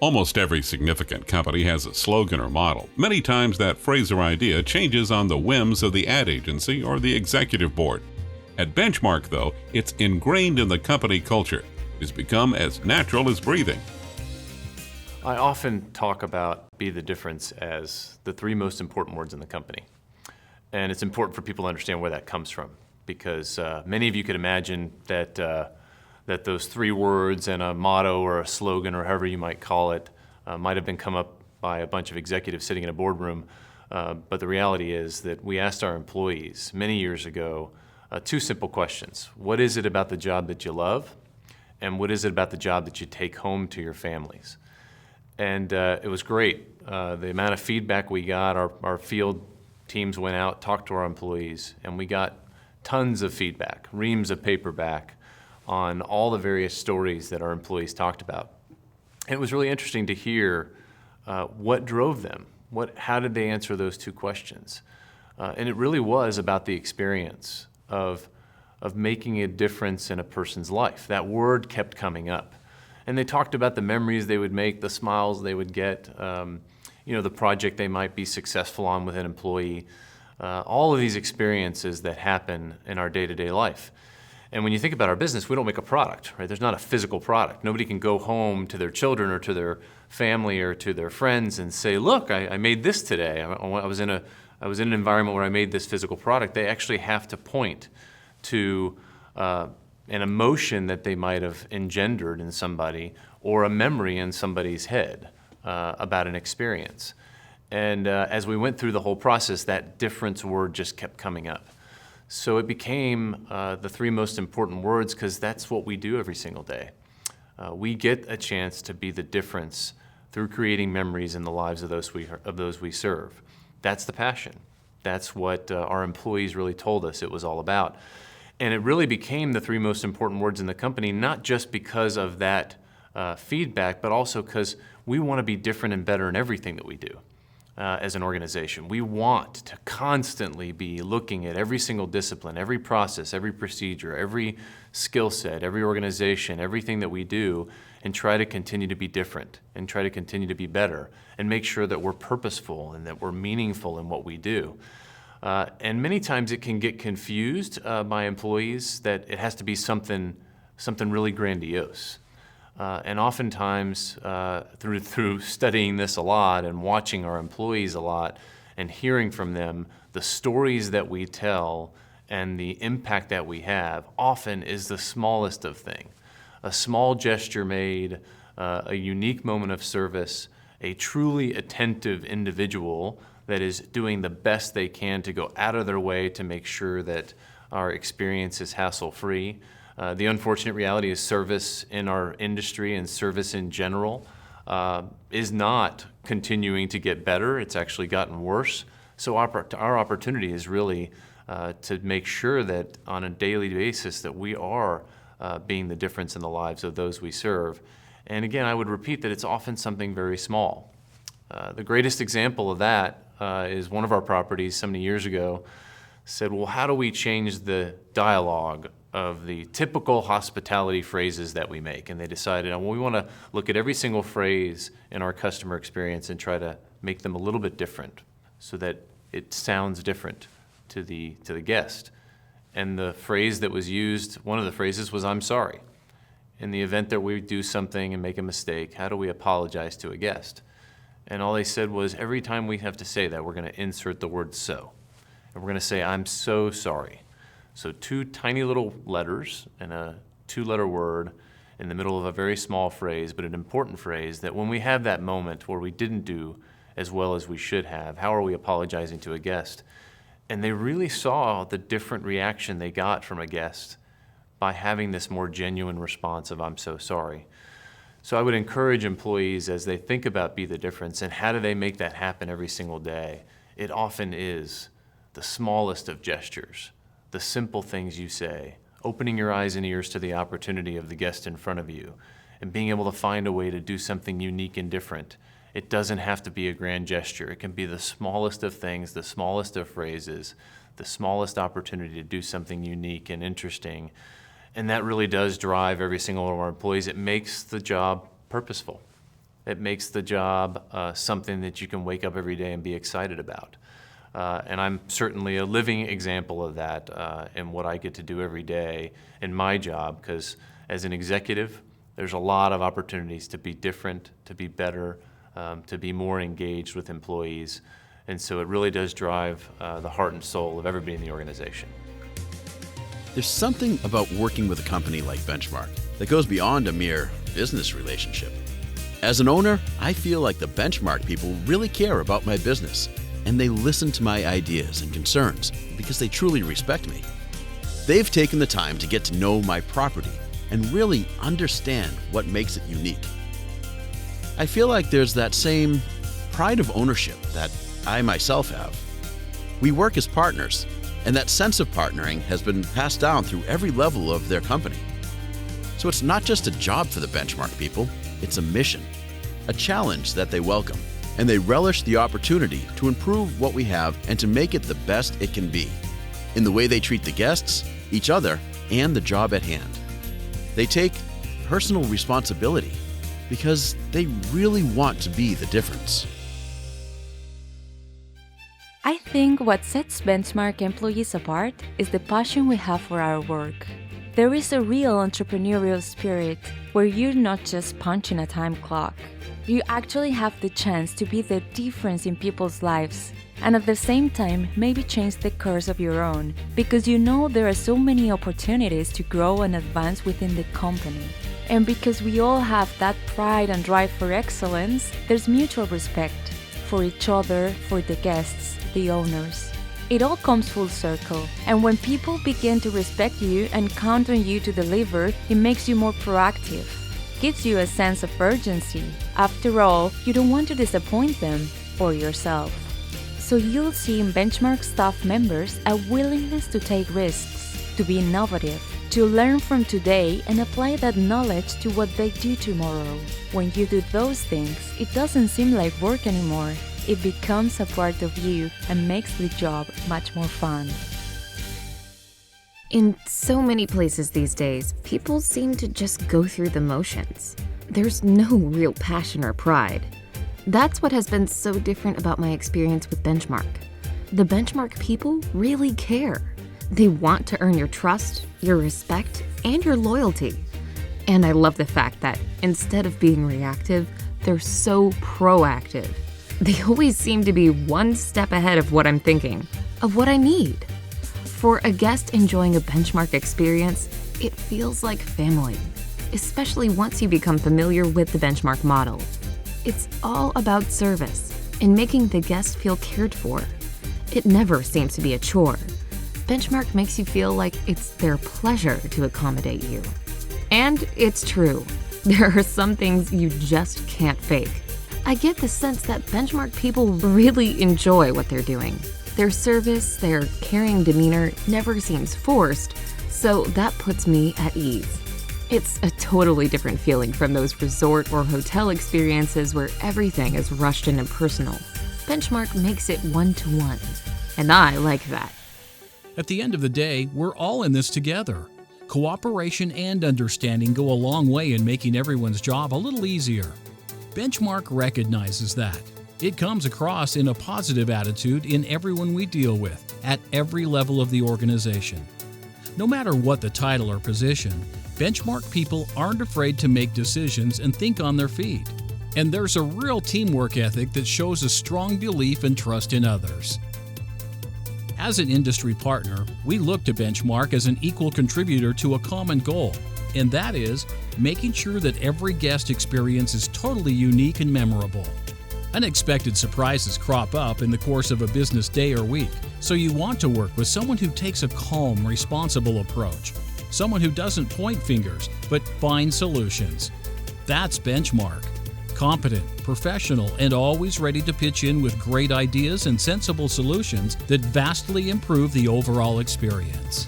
Almost every significant company has a slogan or motto. Many times that phrase or idea changes on the whims of the ad agency or the executive board. At Benchmark, though, it's ingrained in the company culture. It's become as natural as breathing. I often talk about be the difference as the three most important words in the company. And it's important for people to understand where that comes from, because many of you could imagine that those three words and a motto or a slogan or however you might call it might have been come up by a bunch of executives sitting in a boardroom. But the reality is that we asked our employees many years ago two simple questions. What is it about the job that you love? And what is it about the job that you take home to your families? And it was great. The amount of feedback we got, our field teams went out, talked to our employees, and we got tons of feedback, reams of paper back on all the various stories that our employees talked about. And it was really interesting to hear what drove them. How did they answer those two questions? And it really was about the experience of making a difference in a person's life. That word kept coming up. And they talked about the memories they would make, the smiles they would get, the project they might be successful on with an employee, all of these experiences that happen in our day-to-day life. And when you think about our business, we don't make a product, right? There's not a physical product. Nobody can go home to their children or to their family or to their friends and say, look, I made this today. I was in an environment where I made this physical product. They actually have to point to an emotion that they might have engendered in somebody or a memory in somebody's head about an experience. And as we went through the whole process, that difference word just kept coming up. So it became the three most important words because that's what we do every single day. We get a chance to be the difference through creating memories in the lives of those we serve. That's the passion. That's what our employees really told us it was all about. And it really became the three most important words in the company, not just because of that feedback, but also because we want to be different and better in everything that we do. As an organization. We want to constantly be looking at every single discipline, every process, every procedure, every skill set, every organization, everything that we do, and try to continue to be different and try to continue to be better and make sure that we're purposeful and that we're meaningful in what we do. And many times it can get confused by employees that it has to be something really grandiose. And oftentimes, through studying this a lot and watching our employees a lot and hearing from them, the stories that we tell and the impact that we have often is the smallest of things. A small gesture made, a unique moment of service, a truly attentive individual that is doing the best they can to go out of their way to make sure that our experience is hassle-free. The unfortunate reality is service in our industry and service in general is not continuing to get better. It's actually gotten worse. So our opportunity is really to make sure that on a daily basis that we are being the difference in the lives of those we serve. And again, I would repeat that it's often something very small. The greatest example of that is one of our properties so many years ago said, well, how do we change the dialogue of the typical hospitality phrases that we make? And they decided, well, we want to look at every single phrase in our customer experience and try to make them a little bit different so that it sounds different to the guest. And the phrase that was used, one of the phrases was, I'm sorry. In the event that we do something and make a mistake, how do we apologize to a guest? And all they said was, every time we have to say that, we're going to insert the word so. And we're going to say, I'm so sorry. So two tiny little letters and a two-letter word in the middle of a very small phrase, but an important phrase that when we have that moment where we didn't do as well as we should have, how are we apologizing to a guest? And they really saw the different reaction they got from a guest by having this more genuine response of, I'm so sorry. So I would encourage employees as they think about Be the Difference and how do they make that happen every single day, it often is the smallest of gestures. The simple things you say, opening your eyes and ears to the opportunity of the guest in front of you, and being able to find a way to do something unique and different. It doesn't have to be a grand gesture. It can be the smallest of things, the smallest of phrases, the smallest opportunity to do something unique and interesting. And that really does drive every single one of our employees. It makes the job purposeful. It makes the job something that you can wake up every day and be excited about. And I'm certainly a living example of that in what I get to do every day in my job, because as an executive, there's a lot of opportunities to be different, to be better, to be more engaged with employees. And so it really does drive the heart and soul of everybody in the organization. There's something about working with a company like Benchmark that goes beyond a mere business relationship. As an owner, I feel like the Benchmark people really care about my business, and they listen to my ideas and concerns because they truly respect me. They've taken the time to get to know my property and really understand what makes it unique. I feel like there's that same pride of ownership that I myself have. We work as partners, and that sense of partnering has been passed down through every level of their company. So it's not just a job for the Benchmark people, it's a mission, a challenge that they welcome, and they relish the opportunity to improve what we have and to make it the best it can be, in the way they treat the guests, each other, and the job at hand. They take personal responsibility because they really want to be the difference. I think what sets Benchmark employees apart is the passion we have for our work. There is a real entrepreneurial spirit where you're not just punching a time clock. You actually have the chance to be the difference in people's lives, and at the same time maybe change the course of your own, because you know there are so many opportunities to grow and advance within the company. And because we all have that pride and drive for excellence, there's mutual respect for each other, for the guests, the owners. It all comes full circle, and when people begin to respect you and count on you to deliver, it makes you more proactive, gives you a sense of urgency. After all, you don't want to disappoint them or yourself. So you'll see in Benchmark staff members a willingness to take risks, to be innovative, to learn from today and apply that knowledge to what they do tomorrow. When you do those things, it doesn't seem like work anymore. It becomes a part of you and makes the job much more fun. In so many places these days, people seem to just go through the motions. There's no real passion or pride. That's what has been so different about my experience with Benchmark. The Benchmark people really care. They want to earn your trust, your respect, and your loyalty. And I love the fact that instead of being reactive, they're so proactive. They always seem to be one step ahead of what I'm thinking, of what I need. For a guest enjoying a Benchmark experience, it feels like family, especially once you become familiar with the Benchmark model. It's all about service and making the guest feel cared for. It never seems to be a chore. Benchmark makes you feel like it's their pleasure to accommodate you. And it's true. There are some things you just can't fake. I get the sense that Benchmark people really enjoy what they're doing. Their service, their caring demeanor never seems forced, so that puts me at ease. It's a totally different feeling from those resort or hotel experiences where everything is rushed and impersonal. Benchmark makes it one-to-one, and I like that. At the end of the day, we're all in this together. Cooperation and understanding go a long way in making everyone's job a little easier. Benchmark recognizes that. It comes across in a positive attitude in everyone we deal with, at every level of the organization. No matter what the title or position, Benchmark people aren't afraid to make decisions and think on their feet. And there's a real teamwork ethic that shows a strong belief and trust in others. As an industry partner, we look to Benchmark as an equal contributor to a common goal, and that is making sure that every guest experience is totally unique and memorable. Unexpected surprises crop up in the course of a business day or week, so you want to work with someone who takes a calm, responsible approach, someone who doesn't point fingers, but finds solutions. That's Benchmark. Competent, professional, and always ready to pitch in with great ideas and sensible solutions that vastly improve the overall experience.